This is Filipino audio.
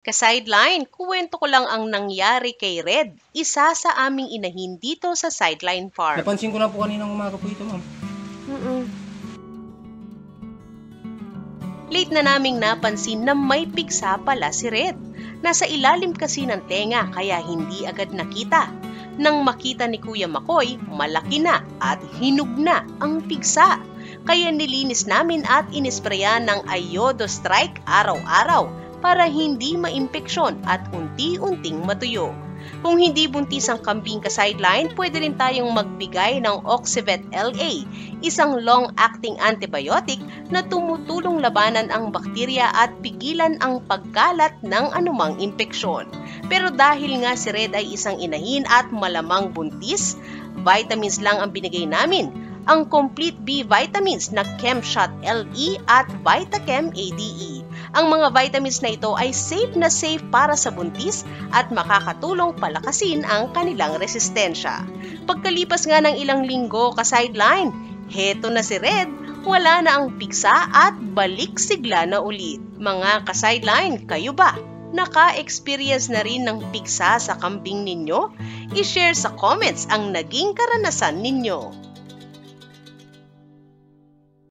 Ka-sideline, kuwento ko lang ang nangyari kay Red, isa sa aming inahin dito sa Sideline Farm. Napansin ko na po kaninang umaga po ito, ma'am. Late na naming napansin na may pigsa pala si Red. Nasa ilalim kasi ng tenga kaya hindi agad nakita. Nang makita ni Kuya Makoy, malaki na at hinug na ang pigsa. Kaya nilinis namin at inisprayan ng Iodo Strike araw-araw para hindi maimpeksyon at unti-unting matuyo. Kung hindi buntis ang kambing ka-sideline, pwede rin tayong magbigay ng Oxyvet LA, isang long-acting antibiotic na tumutulong labanan ang bakterya at pigilan ang pagkalat ng anumang impeksyon. Pero dahil nga si Red ay isang inahin at malamang buntis, vitamins lang ang binigay namin. Ang Complete B vitamins na ChemShot LE at VitaChem ADE. Ang mga vitamins na ito ay safe na safe para sa buntis at makakatulong palakasin ang kanilang resistensya. Pagkalipas nga ng ilang linggo ka-sideline, heto na si Red, wala na ang pigsa at balik sigla na ulit. Mga ka-sideline, kayo ba? Naka-experience na rin ng pigsa sa kambing ninyo? I-share sa comments ang naging karanasan ninyo.